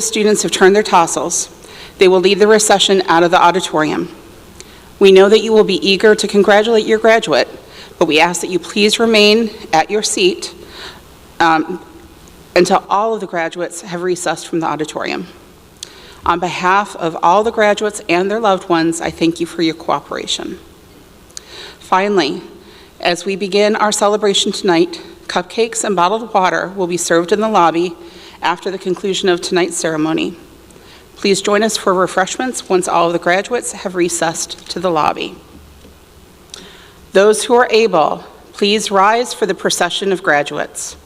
students have turned their tassels, they will lead the recession out of the auditorium. We know that you will be eager to congratulate your graduate, but we ask that you please remain at your seat until all of the graduates have recessed from the auditorium. On behalf of all the graduates and their loved ones, I thank you for your cooperation. Finally, as we begin our celebration tonight, cupcakes and bottled water will be served in the lobby after the conclusion of tonight's ceremony. Please join us for refreshments once all of the graduates have recessed to the lobby. Those who are able, please rise for the procession of graduates.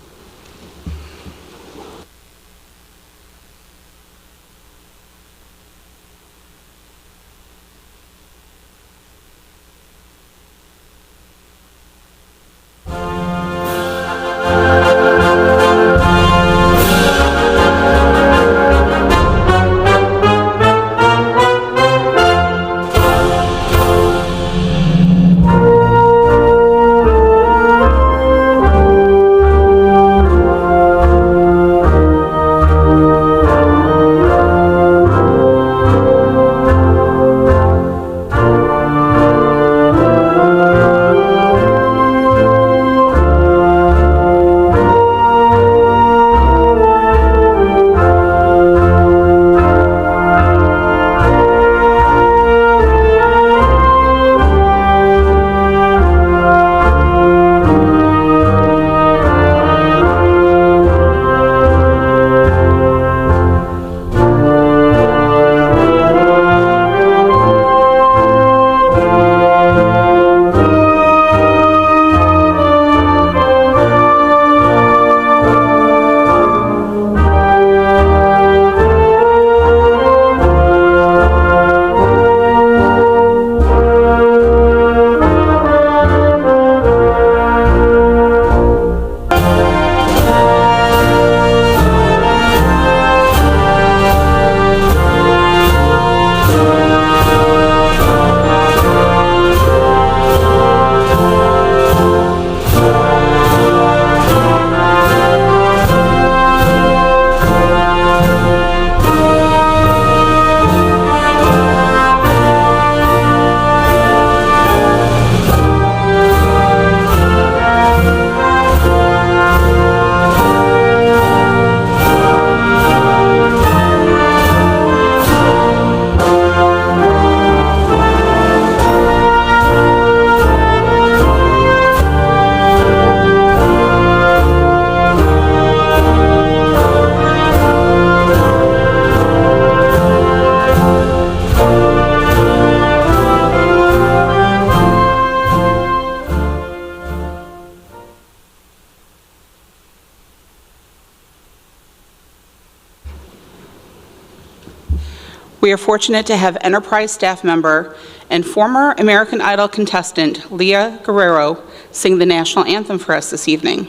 We are fortunate to have Enterprise staff member and former American Idol contestant Leah Guerrero sing the national anthem for us this evening.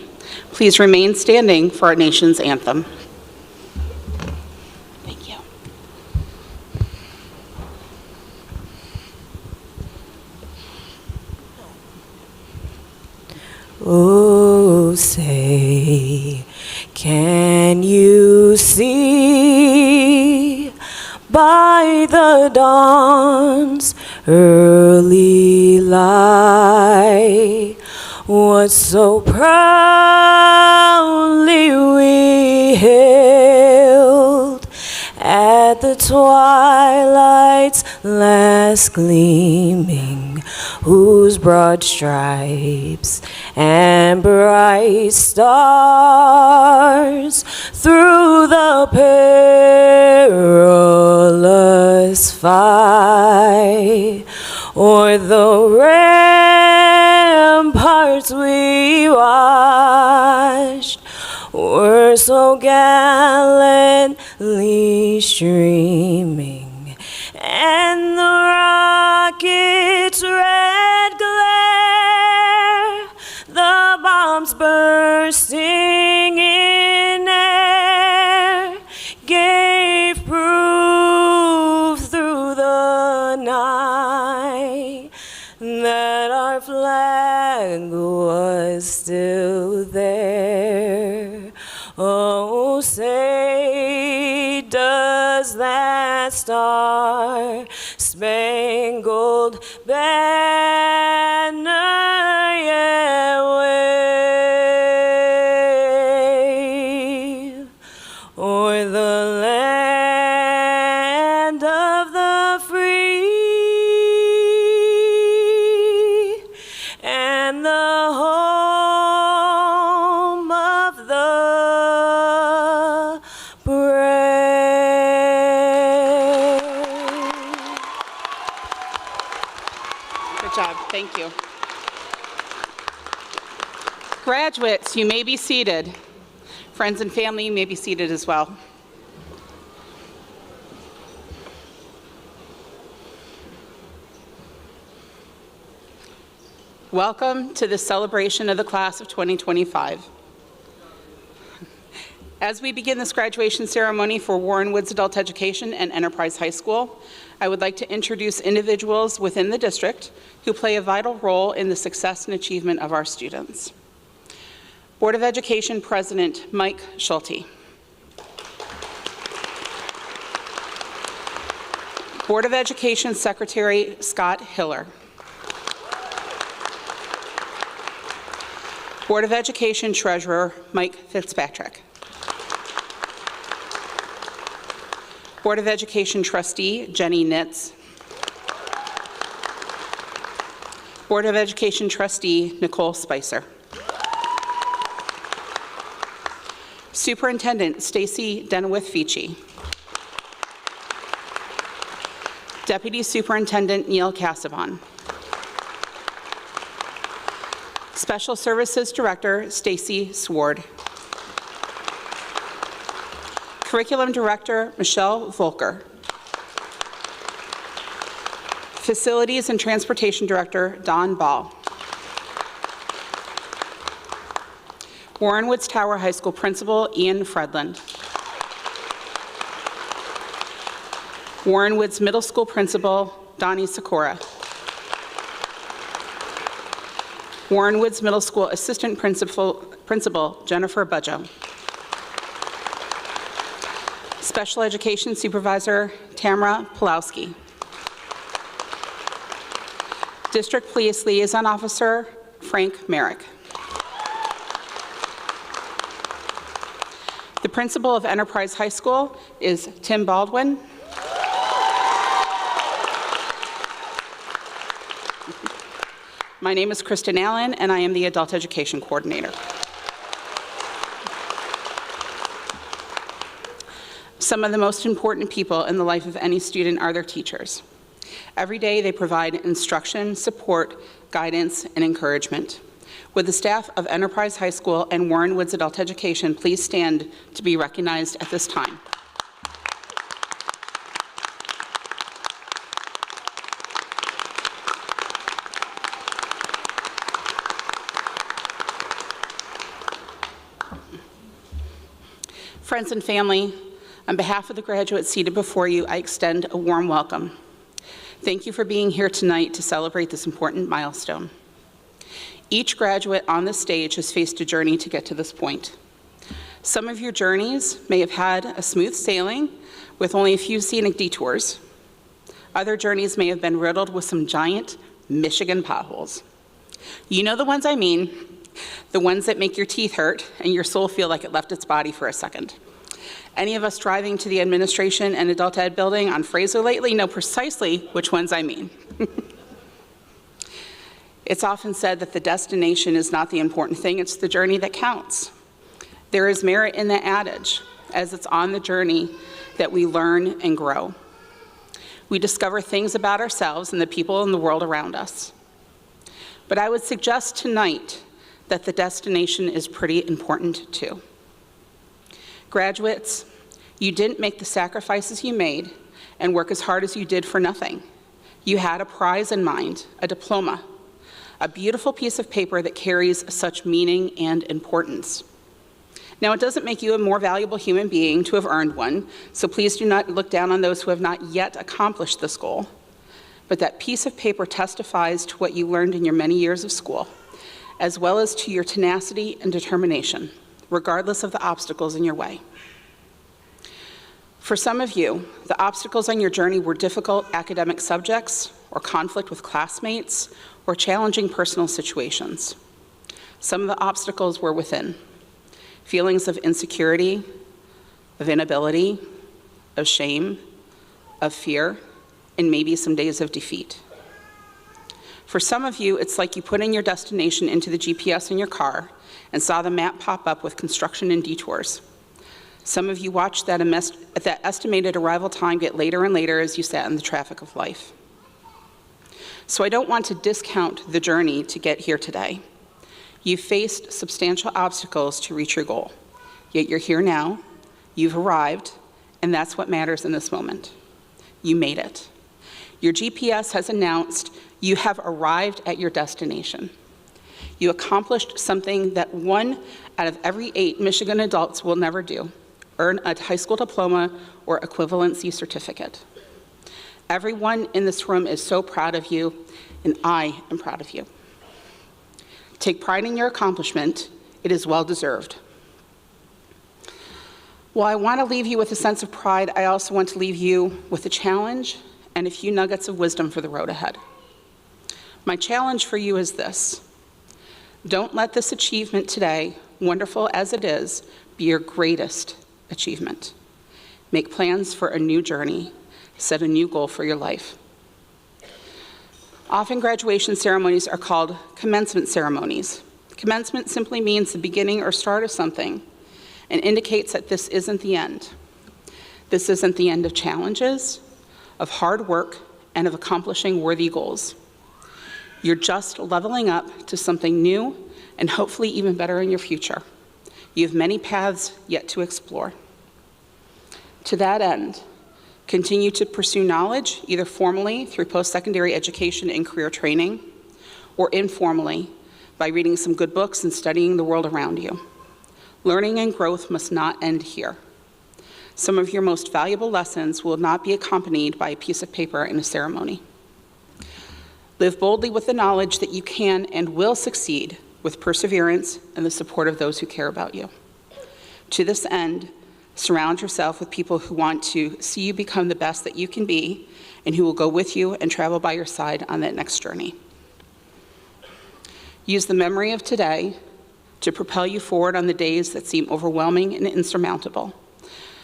Please remain standing for our nation's anthem. Thank you. Oh, say, can you see by the dawn's early light what so proudly we hailed at the twilight's last gleaming, whose broad stripes and bright stars through the perilous fight o'er the ramparts we watched were so gallantly streaming, and the rocket's red glare, the bombs bursting in air, gave proof through the night that our flag was still there. Oh, say, does that star-spangled banner yet wave o'er the land of the free and the home of the brave. Good job, thank you. Graduates, you may be seated. Friends and family, you may be seated as well. Welcome to the celebration of the class of 2025. As we begin this graduation ceremony for Warren Woods Adult Education and Enterprise High School, I would like to introduce individuals within the district who play a vital role in the success and achievement of our students. Board of Education President Mike Schulte. Board of Education Secretary Scott Hiller. Board of Education Treasurer Mike Fitzpatrick. Board of Education Trustee Jenny Nitz. Board of Education Trustee Nicole Spicer. Superintendent Stacy Denowith-Feachy. Deputy Superintendent Neil Cassavon. Special Services Director Stacy Sward. Curriculum Director Michelle Volker. Facilities and Transportation Director Don Ball. Warren Woods Tower High School Principal Ian Fredland. Warren Woods Middle School Principal Donnie Sikora. Warren Woods Middle School Assistant Principal Jennifer Budjo. Special Education Supervisor Tamara Pulowski. District Police Liaison Officer Frank Merrick. The principal of Enterprise High School is Tim Baldwin. My name is Kristen Allen, and I am the Adult Education Coordinator. Some of the most important people in the life of any student are their teachers. Every day they provide instruction, support, guidance, and encouragement. Would the staff of Enterprise High School and Warren Woods Adult Education please stand to be recognized at this time? Friends and family, on behalf of the graduates seated before you, I extend a warm welcome. Thank you for being here tonight to celebrate this important milestone. Each graduate on this stage has faced a journey to get to this point. Some of your journeys may have had a smooth sailing with only a few scenic detours. Other journeys may have been riddled with some giant Michigan potholes. You know the ones I mean, the ones that make your teeth hurt and your soul feel like it left its body for a second. Any of us driving to the administration and adult ed building on Fraser lately know precisely which ones I mean. It's often said that the destination is not the important thing, it's the journey that counts. There is merit in that adage, as it's on the journey that we learn and grow. We discover things about ourselves and the people in the world around us. But I would suggest tonight that the destination is pretty important too. Graduates, you didn't make the sacrifices you made and work as hard as you did for nothing. You had a prize in mind, a diploma, a beautiful piece of paper that carries such meaning and importance. Now, it doesn't make you a more valuable human being to have earned one, so please do not look down on those who have not yet accomplished this goal. But that piece of paper testifies to what you learned in your many years of school, as well as to your tenacity and determination, regardless of the obstacles in your way. For some of you, the obstacles on your journey were difficult academic subjects, or conflict with classmates, or challenging personal situations. Some of the obstacles were within. Feelings of insecurity, of inability, of shame, of fear, and maybe some days of defeat. For some of you, it's like you put in your destination into the GPS in your car and saw the map pop up with construction and detours. Some of you watched that estimated arrival time get later and later as you sat in the traffic of life. So I don't want to discount the journey to get here today. You've faced substantial obstacles to reach your goal, yet you're here now, you've arrived, and that's what matters in this moment. You made it. Your GPS has announced you have arrived at your destination. You accomplished something that 1 out of every 8 Michigan adults will never do: earn a high school diploma or equivalency certificate. Everyone in this room is so proud of you, and I am proud of you. Take pride in your accomplishment. It is well-deserved. While I want to leave you with a sense of pride, I also want to leave you with a challenge and a few nuggets of wisdom for the road ahead. My challenge for you is this: don't let this achievement today, wonderful as it is, be your greatest achievement. Make plans for a new journey. Set a new goal for your life. Often graduation ceremonies are called commencement ceremonies. Commencement simply means the beginning or start of something and indicates that this isn't the end. This isn't the end of challenges, of hard work, and of accomplishing worthy goals. You're just leveling up to something new and hopefully even better in your future. You have many paths yet to explore. To that end, continue to pursue knowledge, either formally through post-secondary education and career training, or informally by reading some good books and studying the world around you. Learning and growth must not end here. Some of your most valuable lessons will not be accompanied by a piece of paper in a ceremony. Live boldly with the knowledge that you can and will succeed with perseverance and the support of those who care about you. To this end, surround yourself with people who want to see you become the best that you can be and who will go with you and travel by your side on that next journey. Use the memory of today to propel you forward on the days that seem overwhelming and insurmountable,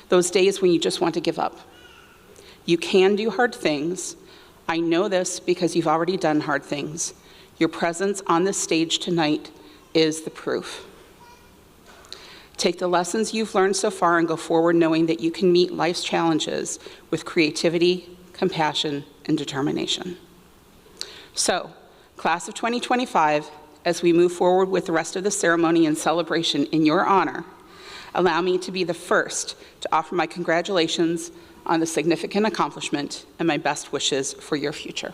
those days when you just want to give up. You can do hard things. I know this because you've already done hard things. Your presence on this stage tonight is the proof. Take the lessons you've learned so far and go forward knowing that you can meet life's challenges with creativity, compassion, and determination. So, class of 2025, as we move forward with the rest of the ceremony and celebration in your honor, allow me to be the first to offer my congratulations on the significant accomplishment and my best wishes for your future.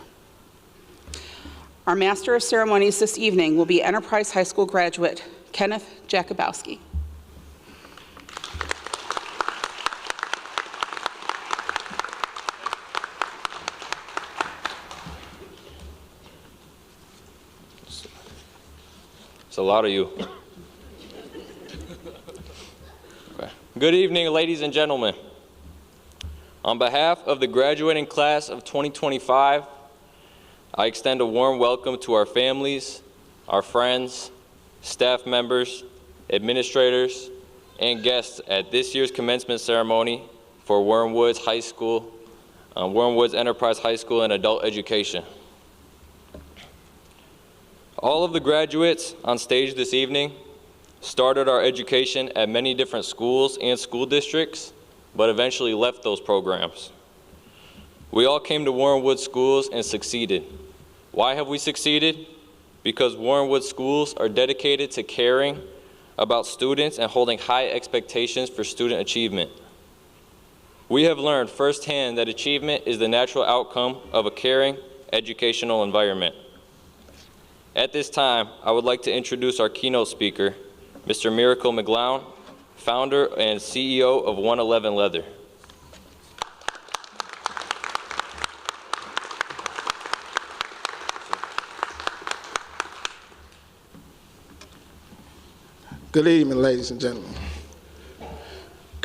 Our Master of Ceremonies this evening will be Enterprise High School graduate Kenneth Jakubowski. It's a lot of you. Okay. Good evening, ladies and gentlemen. On behalf of the graduating class of 2025, I extend a warm welcome to our families, our friends, staff members, administrators, and guests at this year's commencement ceremony for Wormwoods High School, Wormwoods Enterprise High School and Adult Education. All of the graduates on stage this evening started our education at many different schools and school districts, but eventually left those programs. We all came to Wormwood schools and succeeded. Why have we succeeded? Because Wormwood schools are dedicated to caring about students and holding high expectations for student achievement. We have learned firsthand that achievement is the natural outcome of a caring educational environment. At this time, I would like to introduce our keynote speaker, Mr. Miracle McGlown, founder and CEO of 111 Leather. Good evening, ladies and gentlemen.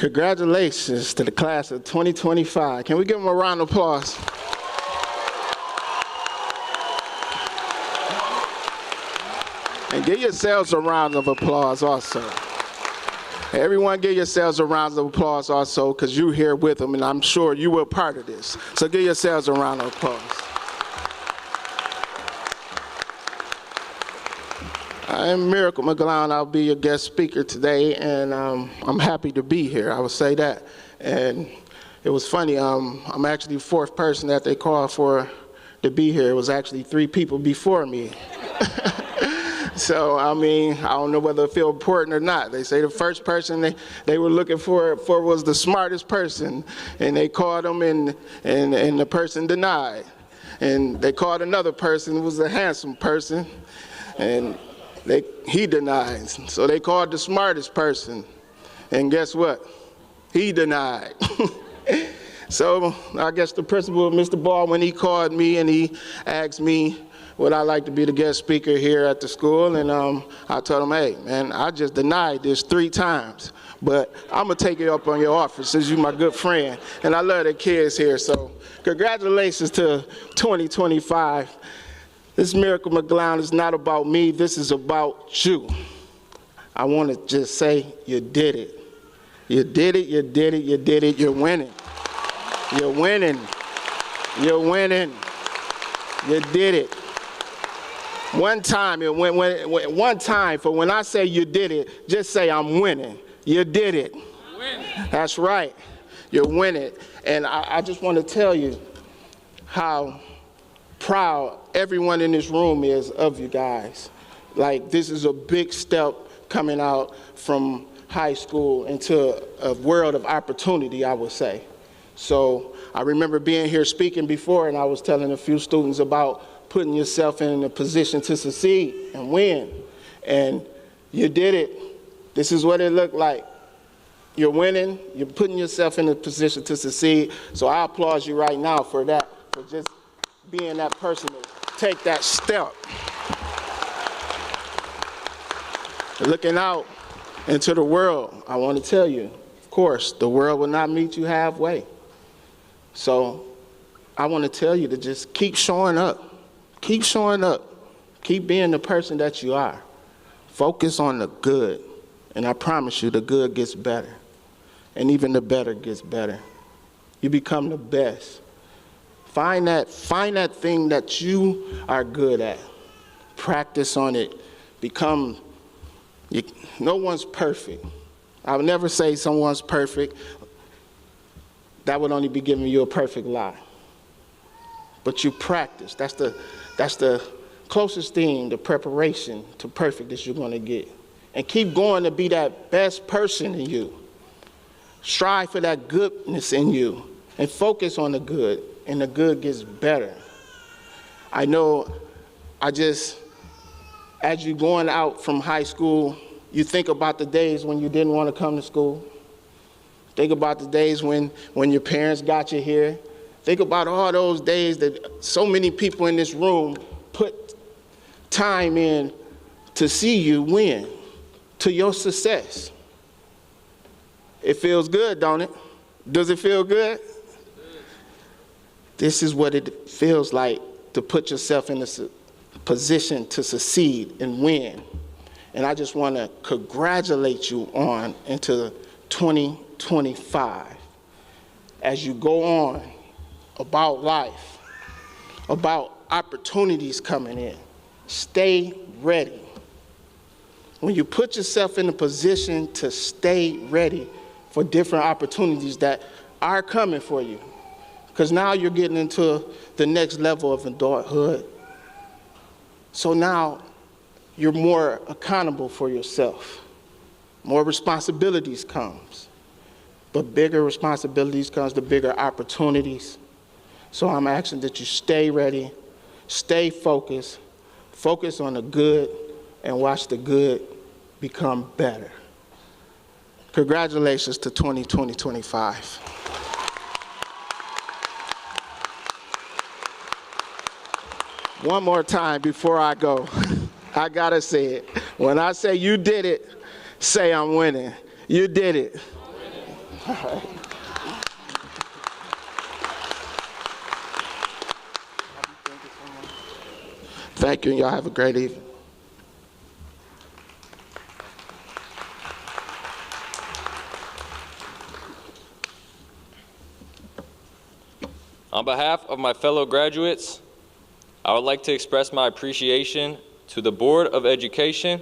Congratulations to the class of 2025. Can we give them a round of applause? And give yourselves a round of applause also. Everyone give yourselves a round of applause also, because you're here with them, and I'm sure you were part of this. So give yourselves a round of applause. I'm Miracle McGlown. I'll be your guest speaker today, and I'm happy to be here. I would say that. And it was funny. I'm actually the fourth person that they called for to be here. It was actually 3 people before me. So, I mean, I don't know whether it feel important or not. They say the first person they were looking for was the smartest person, and they called him, and the person denied. And they called another person who was a handsome person, and he denied. So they called the smartest person, and guess what? He denied. So I guess the principal, Mr. Baldwin, he called me and he asked me would I like to be the guest speaker here at the school, and I told him, hey, man, I just denied this 3 times, but I'm gonna take it up on your offer since you're my good friend, and I love the kids here, so congratulations to 2025. This Miracle McGlown is not about me, this is about you. I wanna just say, you did it. You did it, you did it, you did it, you're winning. You're winning, you're winning, you did it. One time, one time, for when I say you did it, just say I'm winning. You did it. That's right. You're winning. And I just want to tell you how proud everyone in this room is of you guys. Like, this is a big step coming out from high school into a world of opportunity, I would say. So I remember being here speaking before, and I was telling a few students about putting yourself in a position to succeed and win. And you did it. This is what it looked like. You're winning, you're putting yourself in a position to succeed. So I applaud you right now for that, for just being that person to take that step. Looking out into the world, I want to tell you, of course, the world will not meet you halfway. So I want to tell you to just keep showing up. Keep showing up. Keep being the person that you are. Focus on the good. And I promise you, the good gets better. And even the better gets better. You become the best. Find that thing that you are good at. Practice on it. No one's perfect. I would never say someone's perfect. That would only be giving you a perfect lie. But you practice. That's the closest thing, the preparation to perfect that you're going to get. And keep going to be that best person in you. Strive for that goodness in you and focus on the good, and the good gets better. I know as you're going out from high school, you think about the days when you didn't want to come to school. Think about the days when your parents got you here. Think about all those days that so many people in this room put time in to see you win, to your success. It feels good, don't it? Does it feel good? This is what it feels like to put yourself in a position to succeed and win. And I just want to congratulate you on into 2025 as you go on about life, about opportunities coming in. Stay ready. When you put yourself in a position to stay ready for different opportunities that are coming for you, because now you're getting into the next level of adulthood. So now you're more accountable for yourself. More responsibilities comes. But bigger responsibilities comes, the bigger opportunities. So I'm asking that you stay ready, stay focused, focus on the good, and watch the good become better. Congratulations to 2025. One more time before I go, I gotta say it. When I say you did it, say I'm winning. You did it. Thank you, and y'all have a great evening. On behalf of my fellow graduates, I would like to express my appreciation to the Board of Education,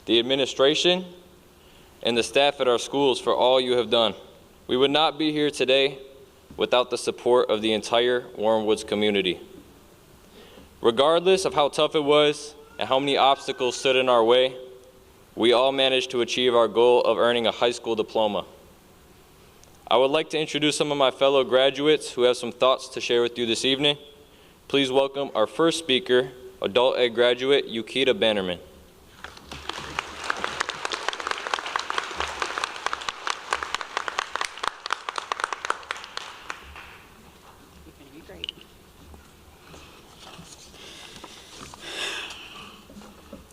the administration, and the staff at our schools for all you have done. We would not be here today without the support of the entire Warren Woods community. Regardless of how tough it was and how many obstacles stood in our way, we all managed to achieve our goal of earning a high school diploma. I would like to introduce some of my fellow graduates who have some thoughts to share with you this evening. Please welcome our first speaker, adult ed graduate Yukita Bannerman.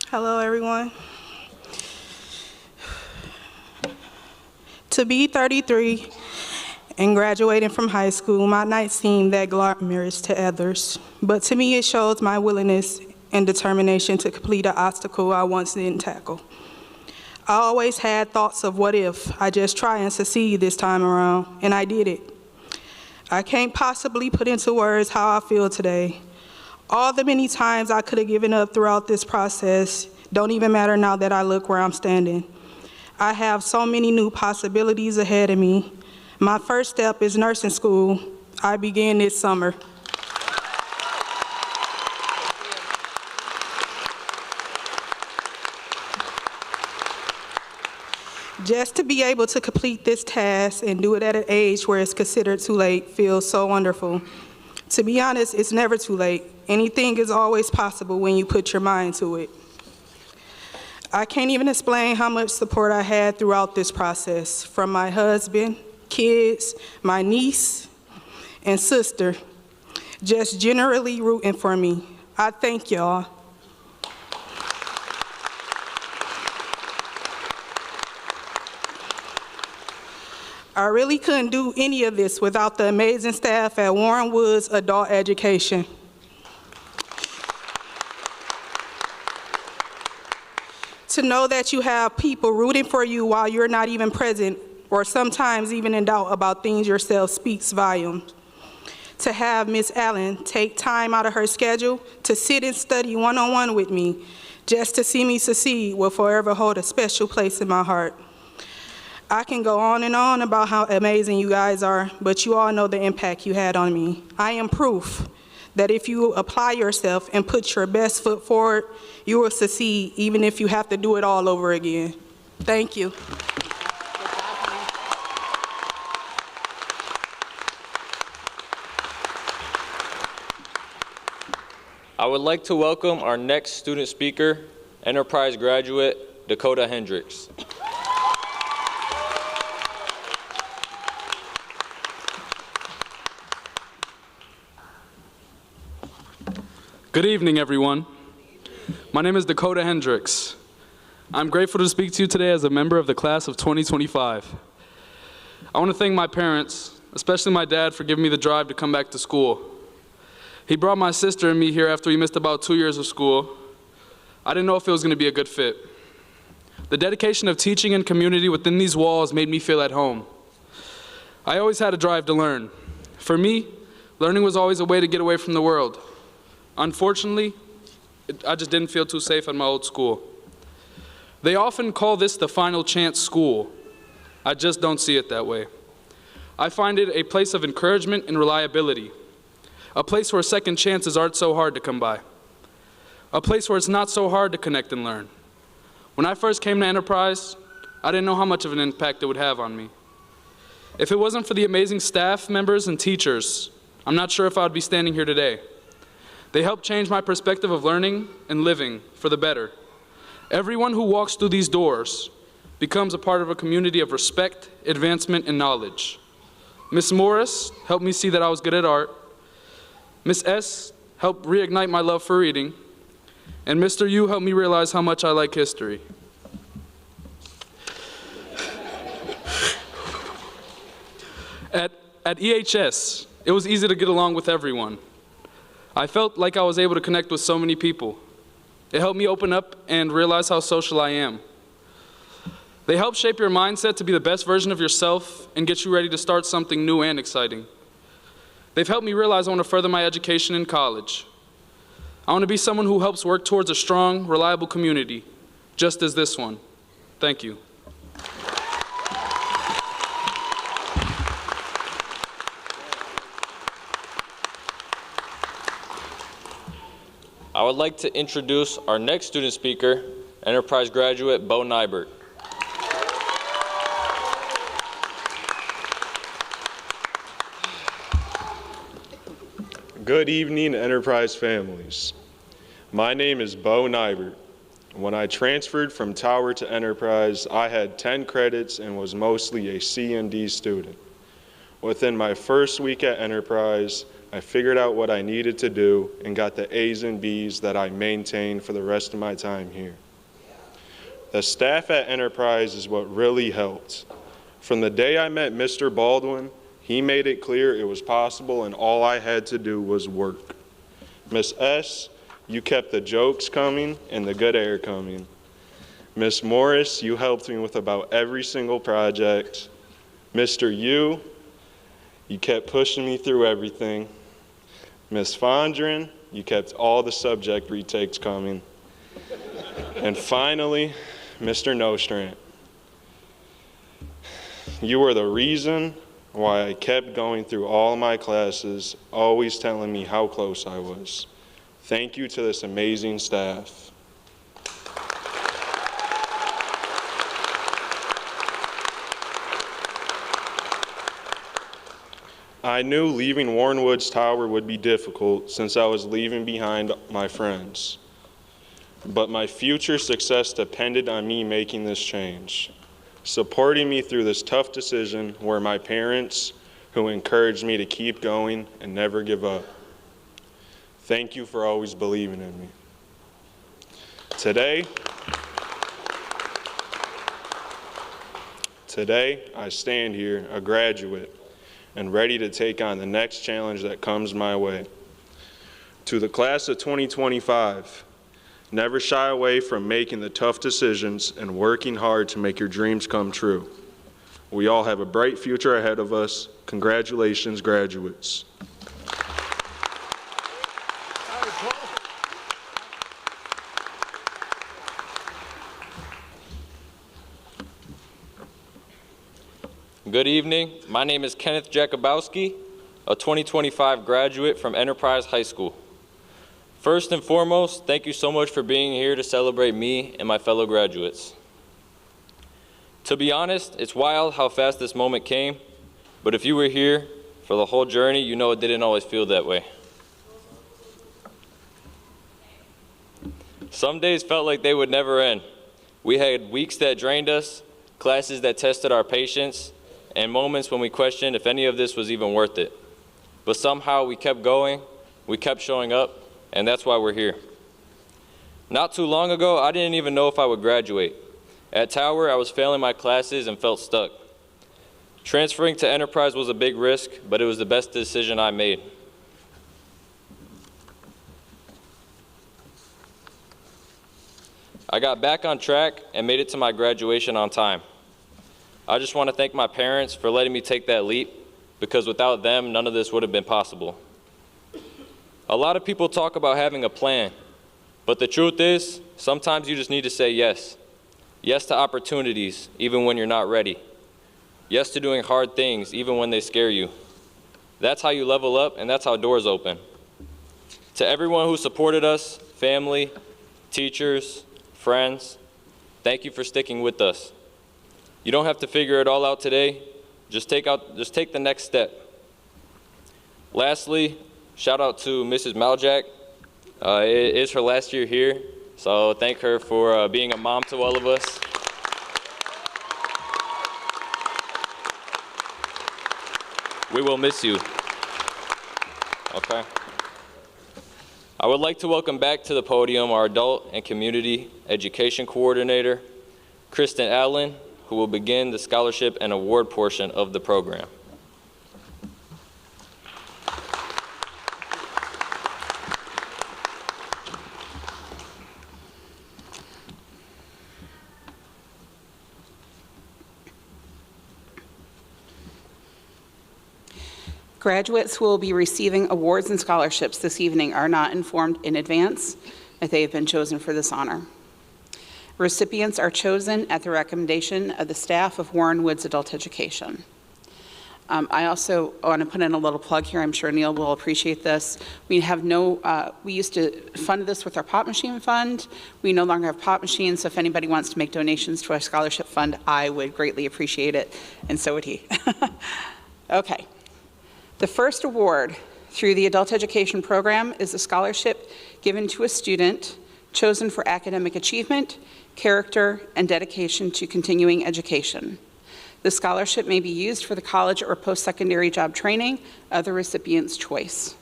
Hello, everyone. To be 33 and graduating from high school might not seem that glamorous to others, but to me it shows my willingness and determination to complete an obstacle I once didn't tackle. I always had thoughts of what if I just try and succeed this time around, and I did it. I can't possibly put into words how I feel today. All the many times I could have given up throughout this process don't even matter now that I look where I'm standing. I have so many new possibilities ahead of me. My first step is nursing school. I begin this summer. Just to be able to complete this task and do it at an age where it's considered too late feels so wonderful. To be honest, it's never too late. Anything is always possible when you put your mind to it. I can't even explain how much support I had throughout this process, from my husband, kids, my niece, and sister, just generally rooting for me. I thank y'all. I really couldn't do any of this without the amazing staff at Warren Woods Adult Education. To know that you have people rooting for you while you're not even present, or sometimes even in doubt about things yourself, speaks volumes. To have Miss Allen take time out of her schedule to sit and study one-on-one with me, just to see me succeed, will forever hold a special place in my heart. I can go on and on about how amazing you guys are, but you all know the impact you had on me. I am proof that if you apply yourself and put your best foot forward, you will succeed, even if you have to do it all over again. Thank you. I would like to welcome our next student speaker, Enterprise graduate Dakota Hendricks. Good evening, everyone. My name is Dakota Hendricks. I'm grateful to speak to you today as a member of the class of 2025. I want to thank my parents, especially my dad, for giving me the drive to come back to school. He brought my sister and me here after we missed about 2 years of school. I didn't know if it was going to be a good fit. The dedication of teaching and community within these walls made me feel at home. I always had a drive to learn. For me, learning was always a way to get away from the world. Unfortunately, I just didn't feel too safe at my old school. They often call this the final chance school. I just don't see it that way. I find it a place of encouragement and reliability, a place where second chances aren't so hard to come by, a place where it's not so hard to connect and learn. When I first came to Enterprise, I didn't know how much of an impact it would have on me. If it wasn't for the amazing staff members and teachers, I'm not sure if I would be standing here today. They helped change my perspective of learning and living for the better. Everyone who walks through these doors becomes a part of a community of respect, advancement, and knowledge. Miss Morris helped me see that I was good at art. Miss S helped reignite my love for reading. And Mr. U helped me realize how much I like history. At EHS, it was easy to get along with everyone. I felt like I was able to connect with so many people. It helped me open up and realize how social I am. They help shape your mindset to be the best version of yourself and get you ready to start something new and exciting. They've helped me realize I want to further my education in college. I want to be someone who helps work towards a strong, reliable community, just as this one. Thank you. I would like to introduce our next student speaker, Enterprise graduate Bo Nybert. Good evening, Enterprise families. My name is Bo Nybert. When I transferred from Tower to Enterprise, I had 10 credits and was mostly a C and D student. Within my first week at Enterprise, I figured out what I needed to do and got the A's and B's that I maintained for the rest of my time here. The staff at Enterprise is what really helped. From the day I met Mr. Baldwin, he made it clear it was possible and all I had to do was work. Miss S, you kept the jokes coming and the good air coming. Miss Morris, you helped me with about every single project. Mr. U, you kept pushing me through everything. Miss Fondren, you kept all the subject retakes coming. And finally, Mr. Nostrand, you were the reason why I kept going through all my classes, always telling me how close I was. Thank you to this amazing staff. I knew leaving Warren Woods Tower would be difficult since I was leaving behind my friends. But my future success depended on me making this change. Supporting me through this tough decision were my parents, who encouraged me to keep going and never give up. Thank you for always believing in me. Today, I stand here, a graduate, and ready to take on the next challenge that comes my way. To the class of 2025, never shy away from making the tough decisions and working hard to make your dreams come true. We all have a bright future ahead of us. Congratulations, graduates. Good evening. My name is Kenneth Jakubowski, a 2025 graduate from Enterprise High School. First and foremost, thank you so much for being here to celebrate me and my fellow graduates. To be honest, it's wild how fast this moment came, but if you were here for the whole journey, you know it didn't always feel that way. Some days felt like they would never end. We had weeks that drained us, classes that tested our patience, and moments when we questioned if any of this was even worth it. But somehow we kept going, we kept showing up, and that's why we're here. Not too long ago, I didn't even know if I would graduate. At Tower, I was failing my classes and felt stuck. Transferring to Enterprise was a big risk, but it was the best decision I made. I got back on track and made it to my graduation on time. I just want to thank my parents for letting me take that leap, because without them, none of this would have been possible. A lot of people talk about having a plan, but the truth is, sometimes you just need to say yes. Yes to opportunities, even when you're not ready. Yes to doing hard things, even when they scare you. That's how you level up, and that's how doors open. To everyone who supported us, family, teachers, friends, thank you for sticking with us. You don't have to figure it all out today. Just take the next step. Lastly, shout out to Mrs. Maljak. It is her last year here, so thank her for being a mom to all of us. We will miss you. Okay. I would like to welcome back to the podium our Adult and Community Education Coordinator, Kristen Allen, who will begin the scholarship and award portion of the program. Graduates who will be receiving awards and scholarships this evening are not informed in advance that they have been chosen for this honor. Recipients are chosen at the recommendation of the staff of Warren Woods Adult Education. I also want to put in a little plug here. I'm sure Neil will appreciate this. We used to fund this with our pop machine fund. We no longer have pop machines, so if anybody wants to make donations to our scholarship fund, I would greatly appreciate it, and so would he. Okay. The first award through the adult education program is a scholarship given to a student chosen for academic achievement, character, and dedication to continuing education. The scholarship may be used for the college or post-secondary job training of the recipient's choice.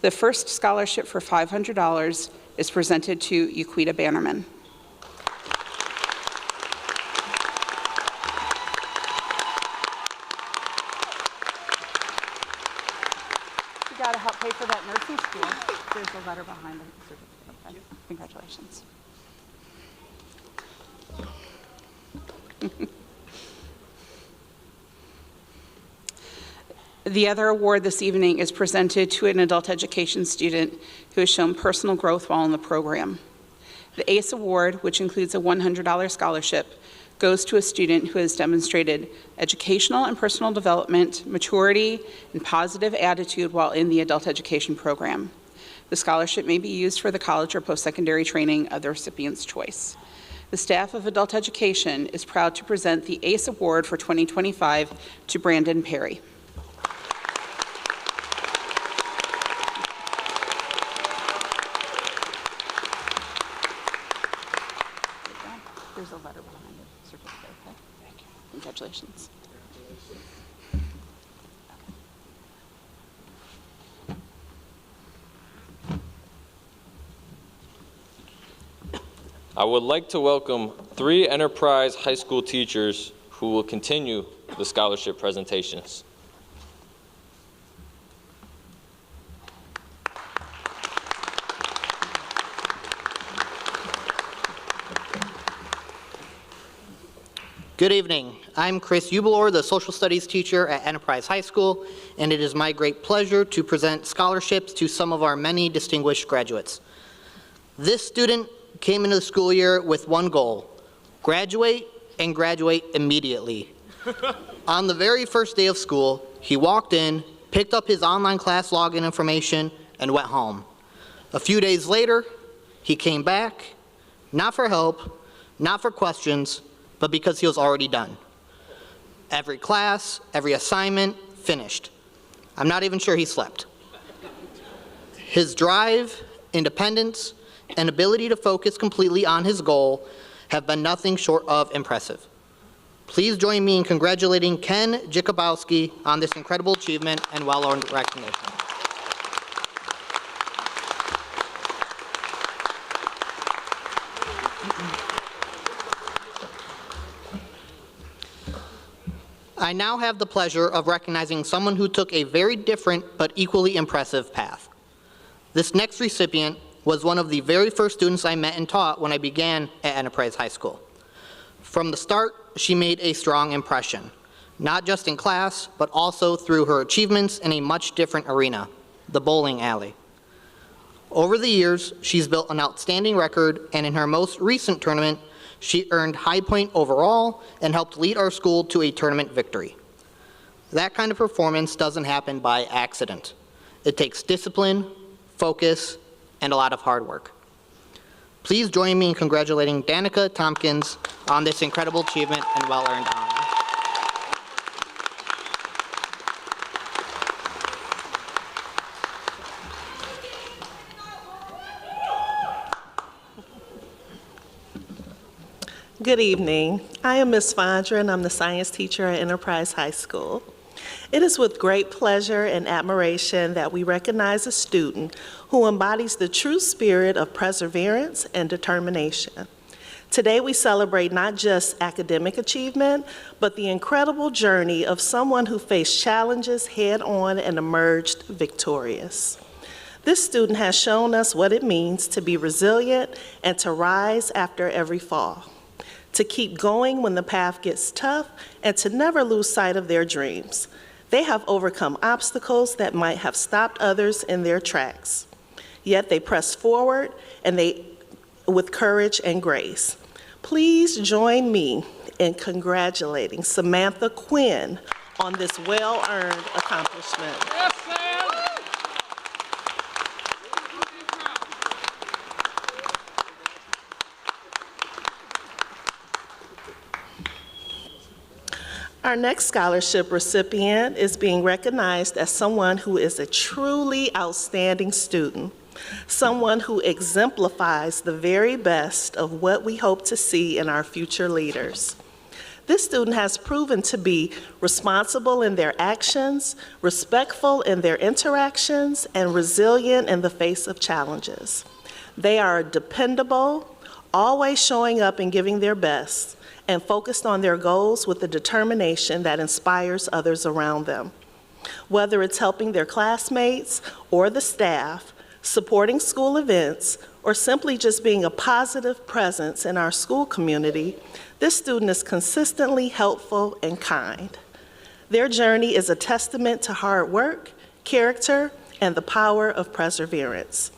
The first scholarship for $500 is presented to Yaquita Bannerman. You got to help pay for that nursing school. There's a letter behind the certificate. Okay. Congratulations. The other award this evening is presented to an adult education student who has shown personal growth while in the program. The ACE Award, which includes a $100 scholarship, goes to a student who has demonstrated educational and personal development, maturity, and positive attitude while in the adult education program. The scholarship may be used for the college or post-secondary training of the recipient's choice. The staff of adult education is proud to present the ACE Award for 2025 to Brandon Perry. There's a letter behind it. Certificate, okay? Thank you. Congratulations. I would like to welcome 3 Enterprise High School teachers who will continue the scholarship presentations. Good evening. I'm Chris Ubelor, the social studies teacher at Enterprise High School, and it is my great pleasure to present scholarships to some of our many distinguished graduates. This student came into the school year with one goal: graduate and graduate immediately. On the very first day of school, he walked in, picked up his online class login information, and went home. A few days later, he came back, not for help, not for questions, but because he was already done. Every class, every assignment, finished. I'm not even sure he slept. His drive, independence, and ability to focus completely on his goal have been nothing short of impressive. Please join me in congratulating Ken Jacobowski on this incredible achievement and well-earned recognition. I now have the pleasure of recognizing someone who took a very different but equally impressive path. This next recipient was one of the very first students I met and taught when I began at Enterprise High School. From the start, she made a strong impression, not just in class, but also through her achievements in a much different arena, the bowling alley. Over the years, she's built an outstanding record, and in her most recent tournament, she earned high point overall and helped lead our school to a tournament victory. That kind of performance doesn't happen by accident. It takes discipline, focus, and a lot of hard work. Please join me in congratulating Danica Tompkins on this incredible achievement and well-earned honor. Good evening. I am Ms. Fondra, and I'm the science teacher at Enterprise High School. It is with great pleasure and admiration that we recognize a student who embodies the true spirit of perseverance and determination. Today we celebrate not just academic achievement, but the incredible journey of someone who faced challenges head-on and emerged victorious. This student has shown us what it means to be resilient and to rise after every fall, to keep going when the path gets tough, and to never lose sight of their dreams. They have overcome obstacles that might have stopped others in their tracks. Yet they press forward with courage and grace. Please join me in congratulating Samantha Quinn on this well-earned accomplishment. Our next scholarship recipient is being recognized as someone who is a truly outstanding student, someone who exemplifies the very best of what we hope to see in our future leaders. This student has proven to be responsible in their actions, respectful in their interactions, and resilient in the face of challenges. They are dependable, always showing up and giving their best, and focused on their goals with a determination that inspires others around them. Whether it's helping their classmates or the staff, supporting school events, or simply just being a positive presence in our school community, this student is consistently helpful and kind. Their journey is a testament to hard work, character, and the power of perseverance.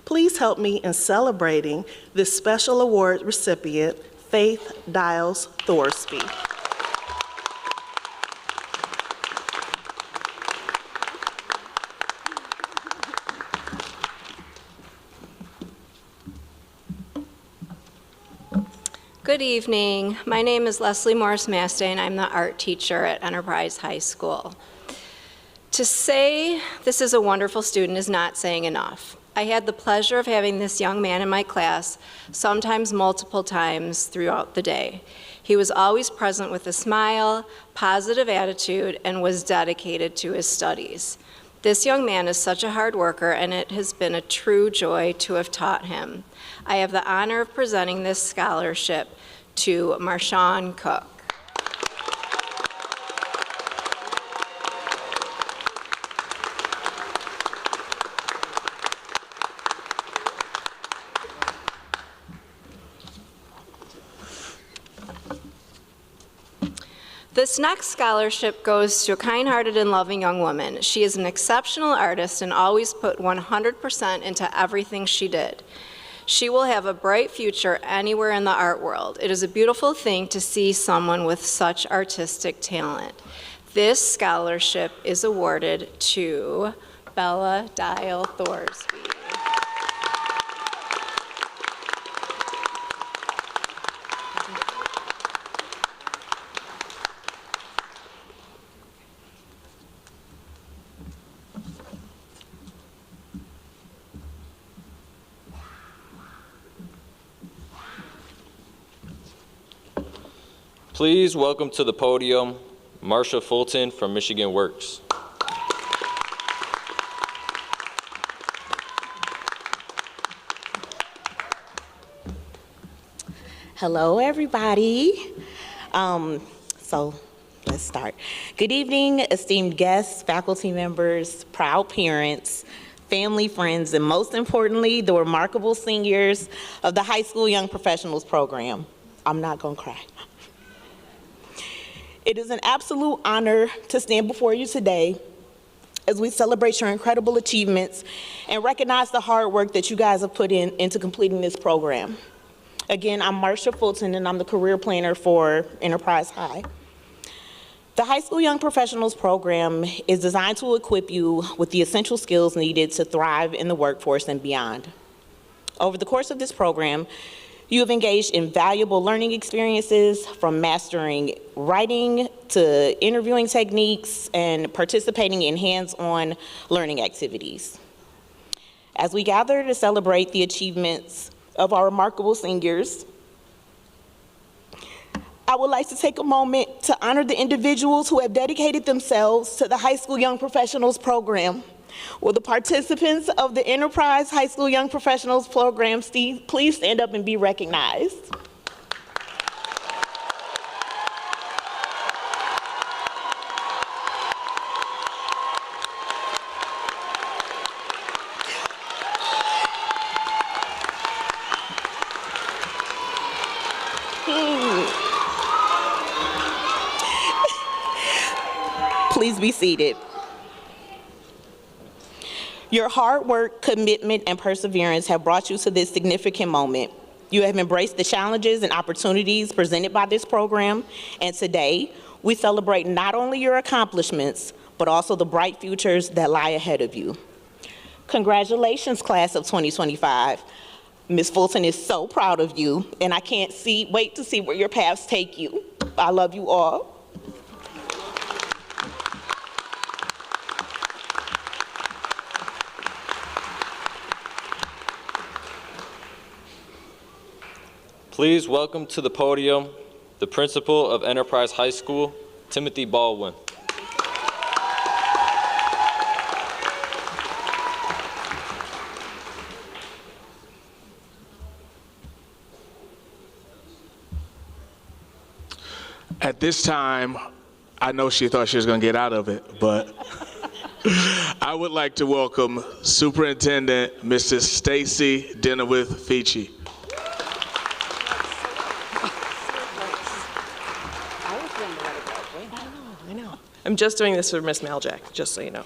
Please help me in celebrating this special award recipient, Faith Dials Thorsby. Good evening. My name is Leslie Morris Mastay, and I'm the art teacher at Enterprise High School. To say this is a wonderful student is not saying enough. I had the pleasure of having this young man in my class, sometimes multiple times throughout the day. He was always present with a smile, positive attitude, and was dedicated to his studies. This young man is such a hard worker, and it has been a true joy to have taught him. I have the honor of presenting this scholarship to Marshawn Cook. This next scholarship goes to a kind-hearted and loving young woman. She is an exceptional artist and always put 100% into everything she did. She will have a bright future anywhere in the art world. It is a beautiful thing to see someone with such artistic talent. This scholarship is awarded to Bella Dial Thorsby. Please welcome to the podium Marsha Fulton from Michigan Works. Hello, everybody. So let's start. Good evening, esteemed guests, faculty members, proud parents, family, friends, and most importantly, the remarkable seniors of the High School Young Professionals program. I'm not gonna cry. It is an absolute honor to stand before you today as we celebrate your incredible achievements and recognize the hard work that you guys have put into completing this program. Again, I'm Marsha Fulton, and I'm the career planner for Enterprise High. The High School Young Professionals program is designed to equip you with the essential skills needed to thrive in the workforce and beyond. Over the course of this program, you have engaged in valuable learning experiences, from mastering writing to interviewing techniques and participating in hands-on learning activities. As we gather to celebrate the achievements of our remarkable seniors, I would like to take a moment to honor the individuals who have dedicated themselves to the High School Young Professionals program. Will the participants of the Enterprise High School Young Professionals program, please stand up and be recognized. Please be seated. Your hard work, commitment, and perseverance have brought you to this significant moment. You have embraced the challenges and opportunities presented by this program, and today, we celebrate not only your accomplishments, but also the bright futures that lie ahead of you. Congratulations, class of 2025. Ms. Fulton is so proud of you, and I can't wait to see where your paths take you. I love you all. Please welcome to the podium the principal of Enterprise High School, Timothy Baldwin. At this time, I know she thought she was going to get out of it, but I would like to welcome Superintendent Mrs. Stacy Denowith-Feechey. I'm just doing this for Miss Maljak, just so you know.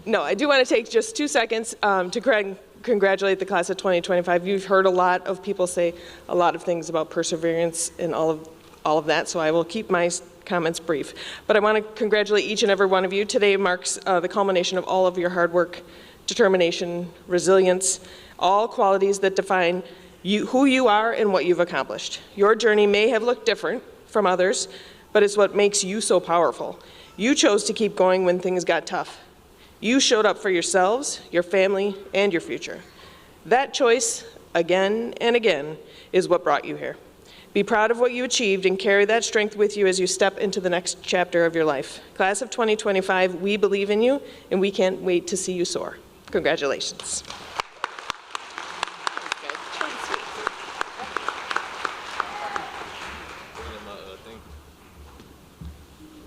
No, I do want to take just 2 seconds to congratulate the class of 2025. You've heard a lot of people say a lot of things about perseverance and all of that, so I will keep my comments brief. But I want to congratulate each and every one of you. Today marks the culmination of all of your hard work, determination, resilience, all qualities that define who you are and what you've accomplished. Your journey may have looked different from others, but it's what makes you so powerful. You chose to keep going when things got tough. You showed up for yourselves, your family, and your future. That choice, again and again, is what brought you here. Be proud of what you achieved and carry that strength with you as you step into the next chapter of your life. Class of 2025, we believe in you, and we can't wait to see you soar. Congratulations.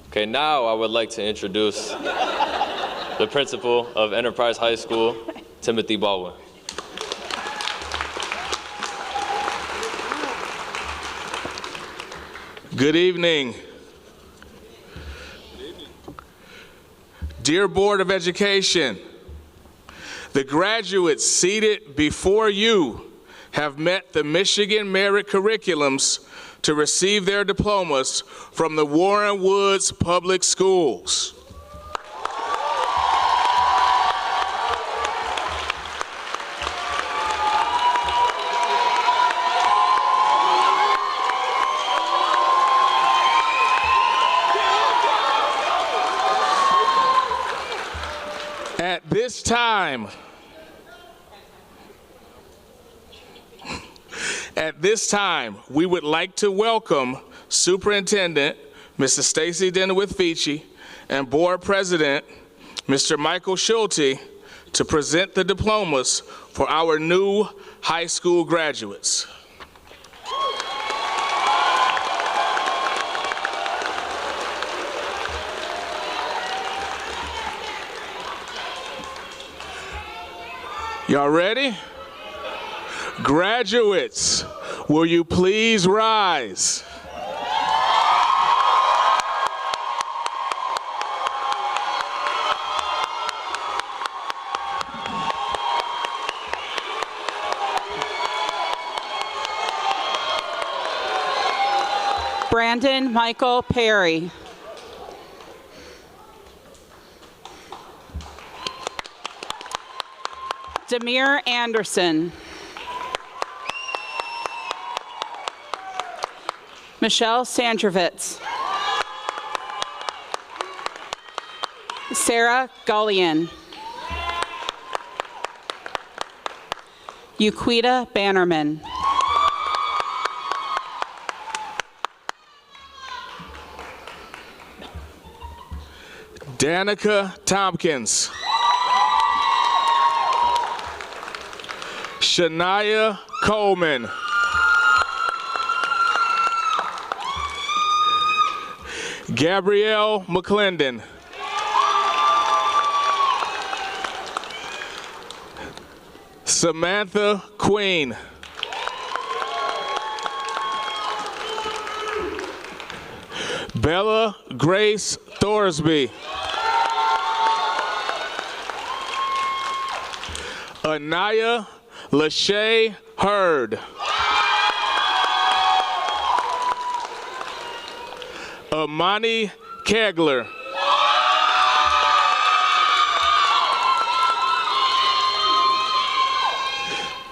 Okay, now I would like to introduce the principal of Enterprise High School, Timothy Baldwin. Good evening. Dear Board of Education, the graduates seated before you have met the Michigan Merit Curriculums to receive their diplomas from the Warren Woods Public Schools. At this time, we would like to welcome Superintendent Mrs. Stacy Denowith-Feechey and Board President Mr. Michael Schulte to present the diplomas for our new high school graduates. Y'all ready? Graduates, will you please rise? Brandon Michael Perry. Demir Anderson. Michelle Sandrovitz. Sarah Gullion. Euquita Bannerman. Danica Tompkins. Shania Coleman. Gabrielle McClendon. Samantha Queen. Bella Grace Thornton. Thorsby. Anaya Lachey Hurd. Amani Kegler.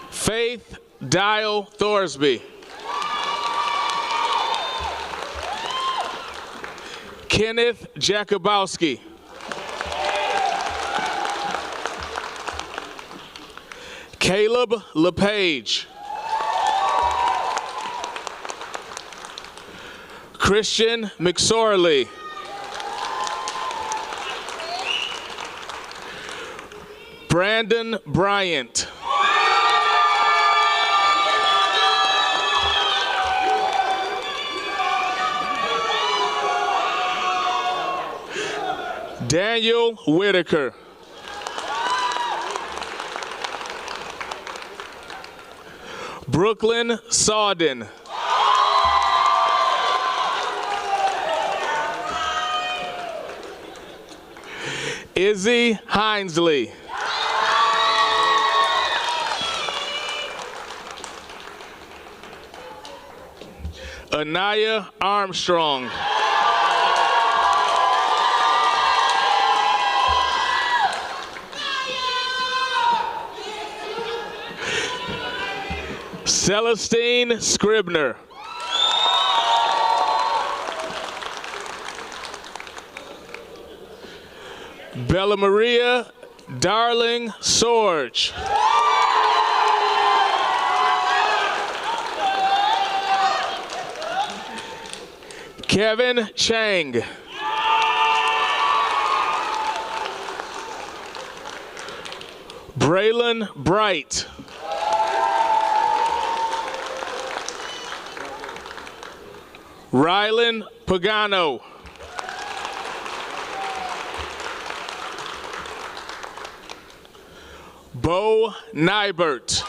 Faith Dial Thorsby. Kenneth Jakubowski. Caleb LePage. Christian McSorley. Brandon Bryant. Daniel Whitaker. Brooklyn Sawden. Izzy Hinesley. Anaya Armstrong. Celestine Scribner. Bella Maria Darling Sorge. Kevin Chang. Braylon Bright. Rylan Pagano. Bo Nybert.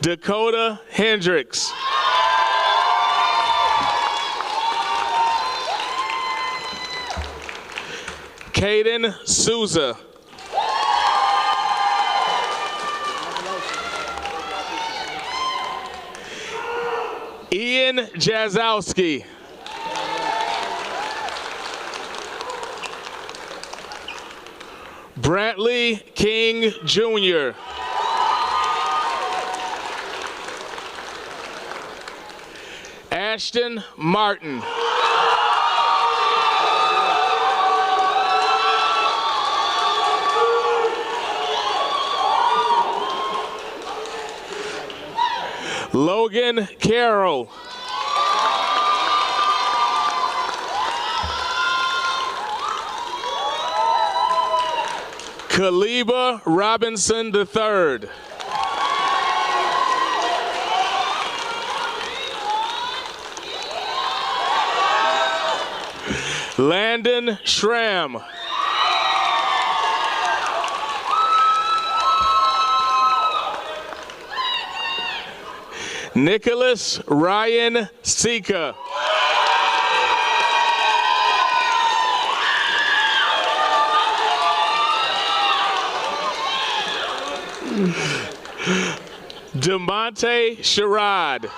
Dakota Hendricks. Caden Souza. Ian Jazowski. Brantley King Jr. Ashton Martin. Logan Carroll. Kaliba Robinson III. Landon Schramm. Nicholas Ryan Sika. DeMonte Sherrod.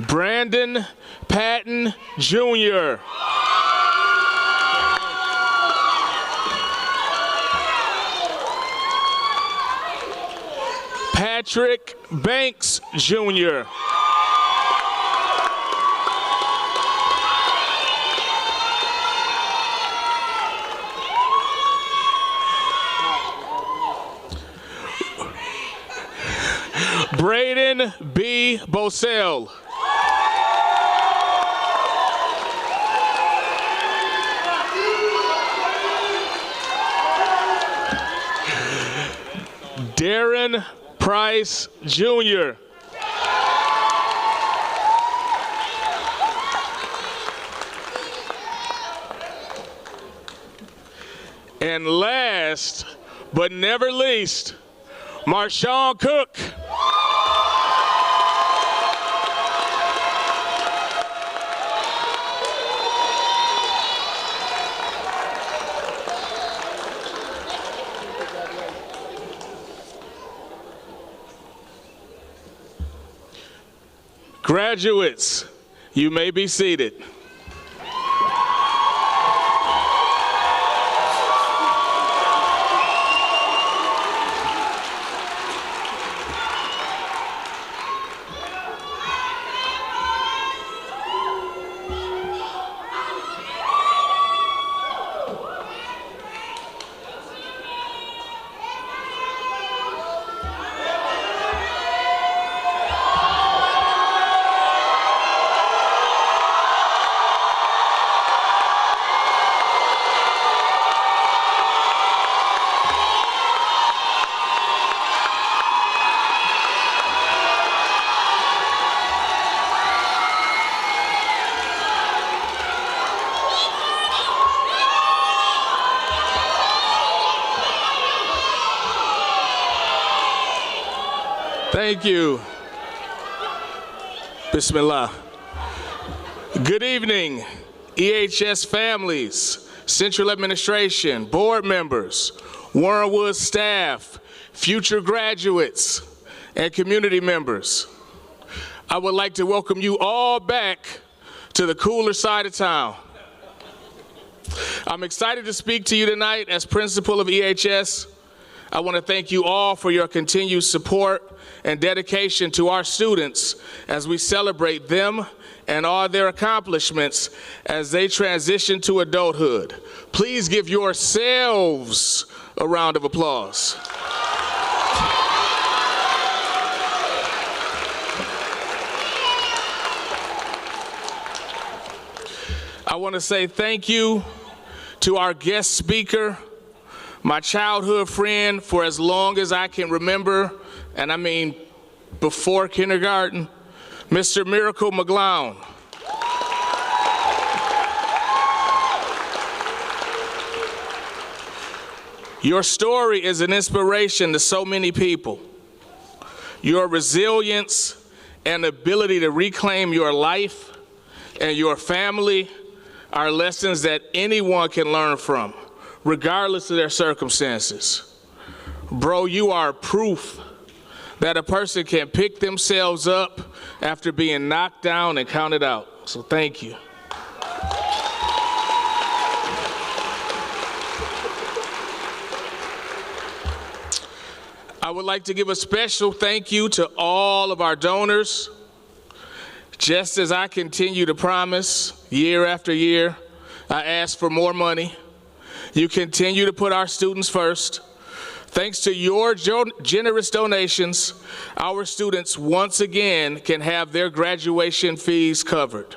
Brandon Patton Jr. Patrick Banks Jr. Braden B. Bosell. Darren Price Jr. And last but never least, Marshawn Cook. Graduates, you may be seated. Thank you. Bismillah. Good evening, EHS families, Central Administration, board members, Warrenwood staff, future graduates, and community members. I would like to welcome you all back to the cooler side of town. I'm excited to speak to you tonight as principal of EHS. I want to thank you all for your continued support and dedication to our students as we celebrate them and all their accomplishments as they transition to adulthood. Please give yourselves a round of applause. I want to say thank you to our guest speaker, my childhood friend for as long as I can remember, and I mean before kindergarten, Mr. Miracle McGlown. Your story is an inspiration to so many people. Your resilience and ability to reclaim your life and your family are lessons that anyone can learn from, regardless of their circumstances. Bro, you are proof that a person can pick themselves up after being knocked down and counted out. So thank you. I would like to give a special thank you to all of our donors. Just as I continue to promise year after year, I ask for more money. You continue to put our students first. Thanks to your generous donations, our students once again can have their graduation fees covered.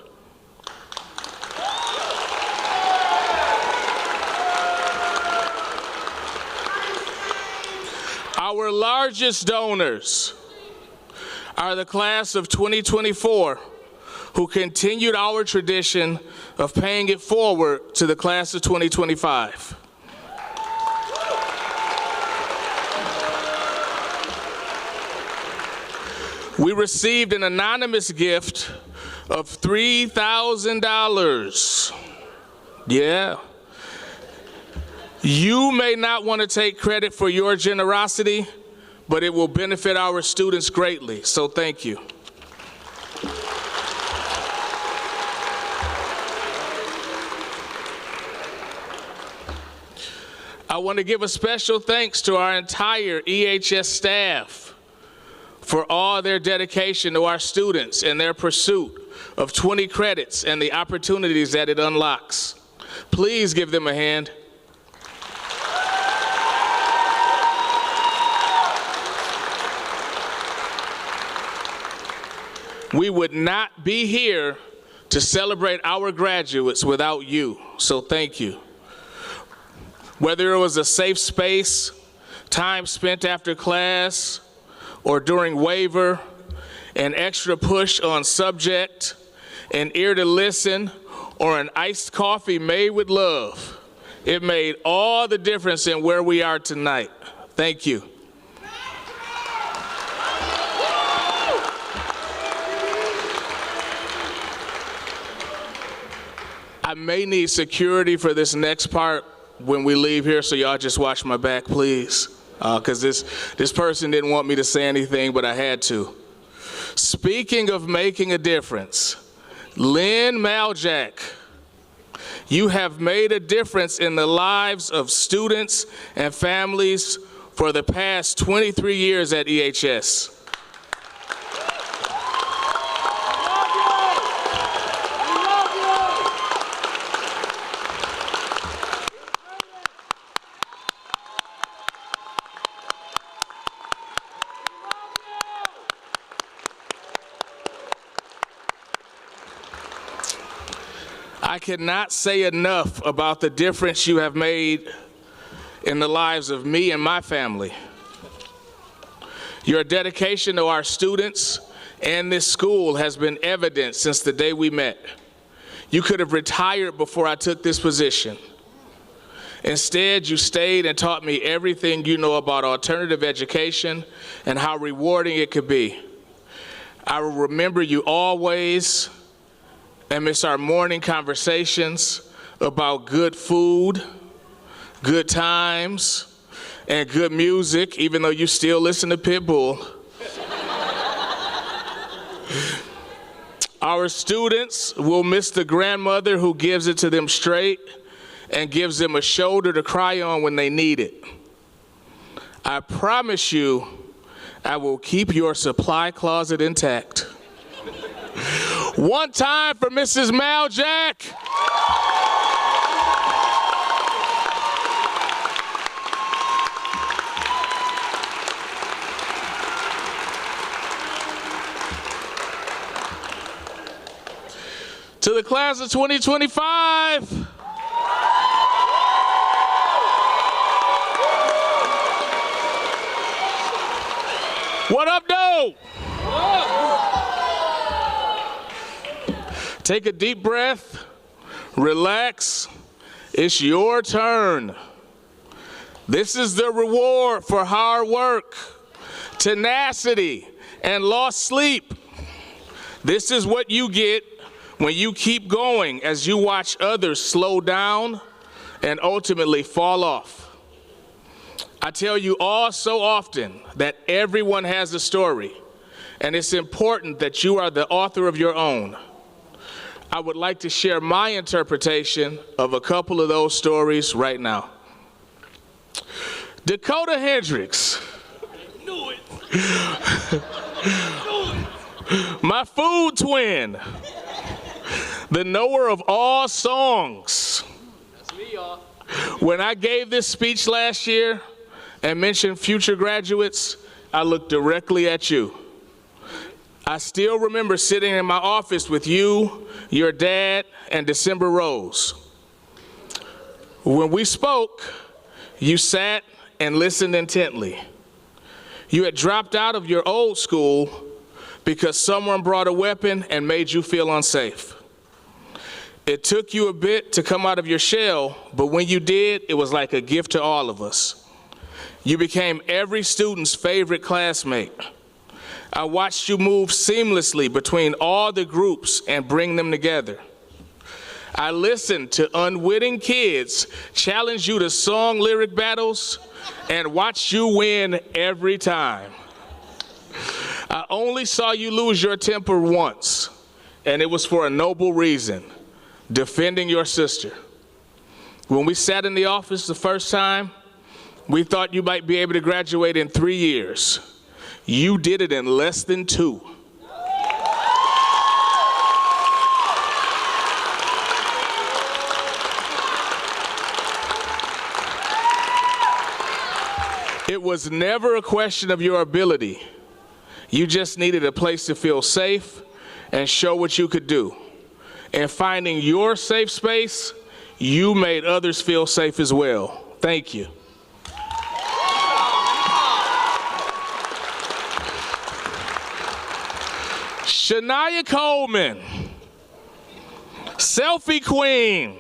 Our largest donors are the class of 2024, who continued our tradition of paying it forward to the class of 2025. We received an anonymous gift of $3,000. Yeah. You may not want to take credit for your generosity, but it will benefit our students greatly, so thank you. I want to give a special thanks to our entire EHS staff for all their dedication to our students and their pursuit of 20 credits and the opportunities that it unlocks. Please give them a hand. We would not be here to celebrate our graduates without you, so thank you. Whether it was a safe space, time spent after class, or during waiver, an extra push on subject, an ear to listen, or an iced coffee made with love, It made all the difference in where we are tonight. Thank you. I may need security for this next part when we leave here, so y'all just watch my back, please. Because this person didn't want me to say anything, but I had to. Speaking of making a difference, Lynn Maljack, you have made a difference in the lives of students and families for the past 23 years at EHS. I cannot say enough about the difference you have made in the lives of me and my family. Your dedication to our students and this school has been evident since the day we met. You could have retired before I took this position. Instead, you stayed and taught me everything you know about alternative education and how rewarding it could be. I will remember you always and miss our morning conversations about good food, good times, and good music, even though you still listen to Pitbull. Our students will miss the grandmother who gives it to them straight and gives them a shoulder to cry on when they need it. I promise you, I will keep your supply closet intact. One time for Mrs. Maljack. To the class of 2025. What up, though? Take a deep breath, relax. It's your turn. This is the reward for hard work, tenacity, and lost sleep. This is what you get when you keep going as you watch others slow down and ultimately fall off. I tell you all so often that everyone has a story, and it's important that you are the author of your own. I would like to share my interpretation of a couple of those stories right now. Dakota Hendricks. Knew it. My food twin. The knower of all songs. That's me, y'all. When I gave this speech last year and mentioned future graduates, I looked directly at you. I still remember sitting in my office with you, your dad, and December Rose. When we spoke, you sat and listened intently. You had dropped out of your old school because someone brought a weapon and made you feel unsafe. It took you a bit to come out of your shell, but when you did, it was like a gift to all of us. You became every student's favorite classmate. I watched you move seamlessly between all the groups and bring them together. I listened to unwitting kids challenge you to song lyric battles and watched you win every time. I only saw you lose your temper once, and it was for a noble reason, defending your sister. When we sat in the office the first time, we thought you might be able to graduate in 3 years. You did it in less than 2. It was never a question of your ability. You just needed a place to feel safe and show what you could do. And finding your safe space, you made others feel safe as well. Thank you. Shania Coleman, selfie queen.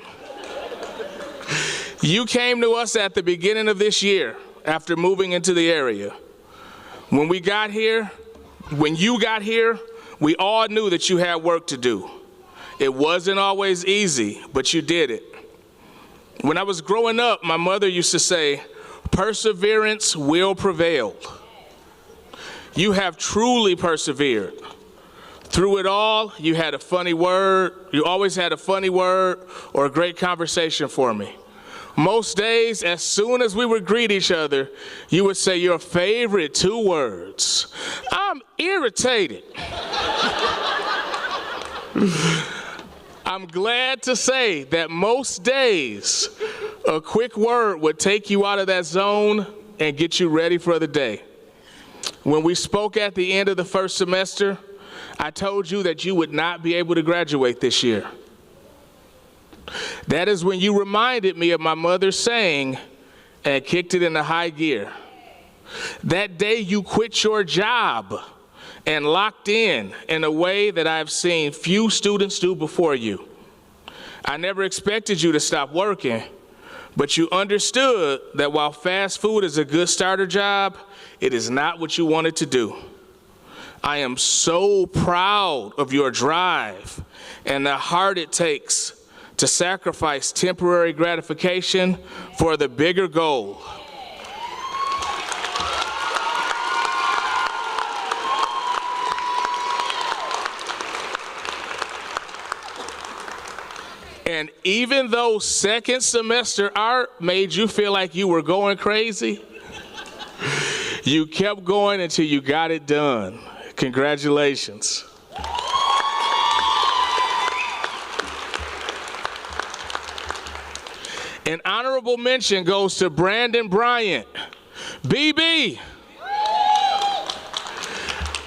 You came to us at the beginning of this year after moving into the area. When you got here, we all knew that you had work to do. It wasn't always easy, but you did it. When I was growing up, my mother used to say, perseverance will prevail. You have truly persevered. Through it all, you had a funny word. You always had a funny word or a great conversation for me. Most days, as soon as we would greet each other, you would say your favorite 2 words. I'm irritated. I'm glad to say that most days, a quick word would take you out of that zone and get you ready for the day. When we spoke at the end of the first semester, I told you that you would not be able to graduate this year. That is when you reminded me of my mother's saying and kicked it into high gear. That day you quit your job and locked in a way that I've seen few students do before you. I never expected you to stop working, but you understood that while fast food is a good starter job, it is not what you wanted to do. I am so proud of your drive and the heart it takes to sacrifice temporary gratification for the bigger goal. And even though second semester art made you feel like you were going crazy, you kept going until you got it done. Congratulations. An honorable mention goes to Brandon Bryant. BB.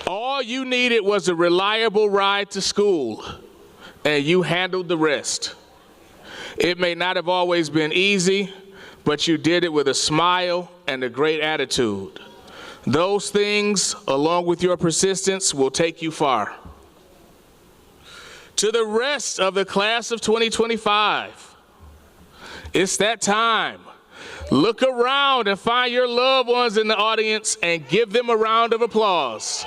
All you needed was a reliable ride to school, and you handled the rest. It may not have always been easy, but you did it with a smile and a great attitude. Those things, along with your persistence, will take you far. To the rest of the class of 2025, it's that time. Look around and find your loved ones in the audience and give them a round of applause.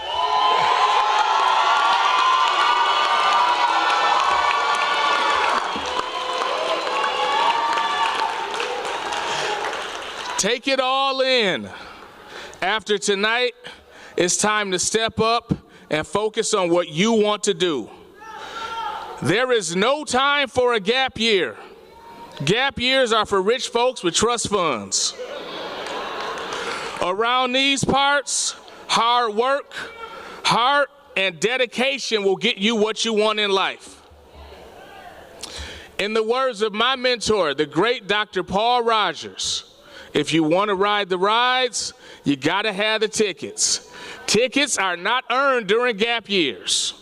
Take it all in. After tonight, it's time to step up and focus on what you want to do. There is no time for a gap year. Gap years are for rich folks with trust funds. Around these parts, hard work, heart, and dedication will get you what you want in life. In the words of my mentor, the great Dr. Paul Rogers, if you want to ride the rides, you gotta have the tickets. Tickets are not earned during gap years.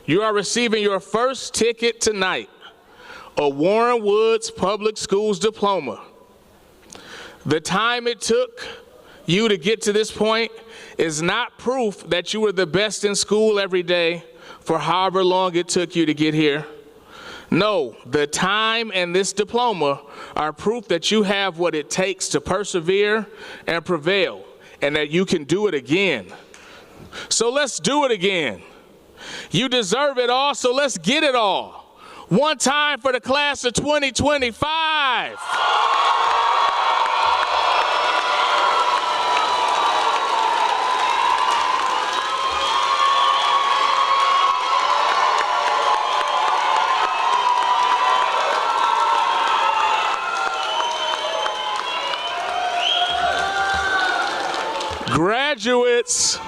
You are receiving your first ticket tonight, a Warren Woods Public Schools diploma. The time it took you to get to this point is not proof that you were the best in school every day for however long it took you to get here. No, the time and this diploma are proof that you have what it takes to persevere and prevail, and that you can do it again. So let's do it again. You deserve it all, so let's get it all. One time for the class of 2025. Graduates,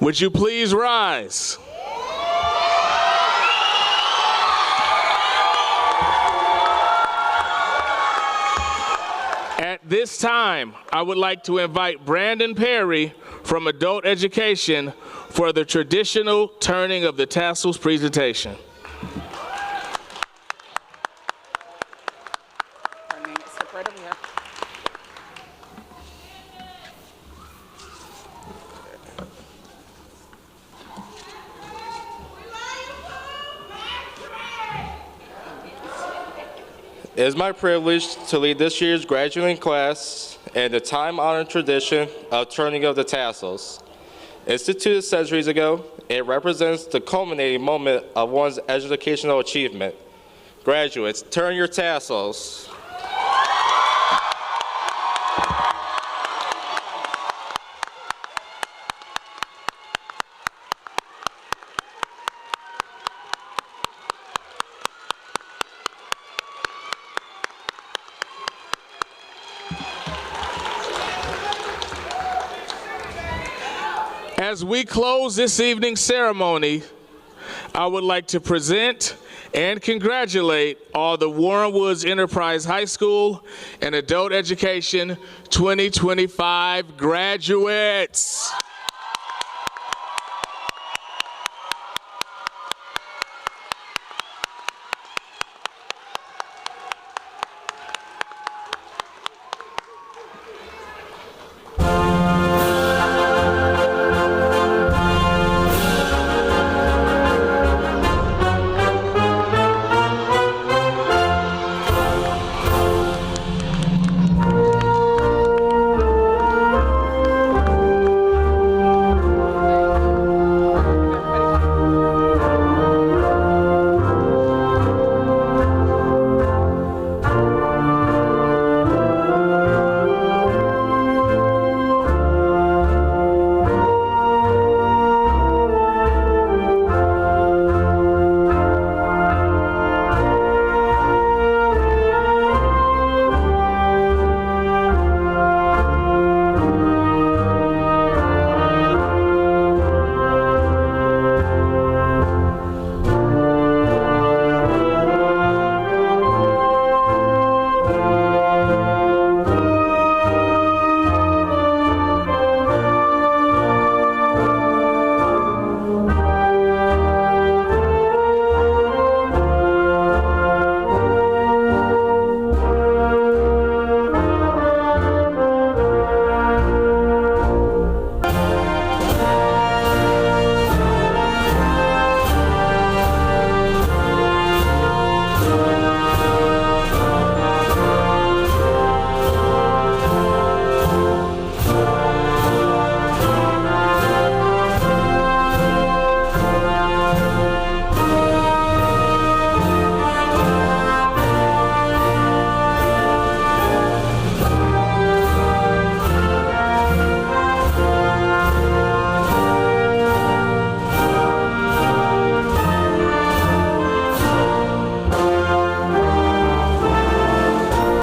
would you please rise? At this time, I would like to invite Brandon Perry from Adult Education for the traditional turning of the tassels presentation. It is my privilege to lead this year's graduating class and the time-honored tradition of turning of the tassels. Instituted centuries ago, it represents the culminating moment of one's educational achievement. Graduates, turn your tassels. As we close this evening's ceremony, I would like to present and congratulate all the Warren Woods Enterprise High School and Adult Education 2025 graduates.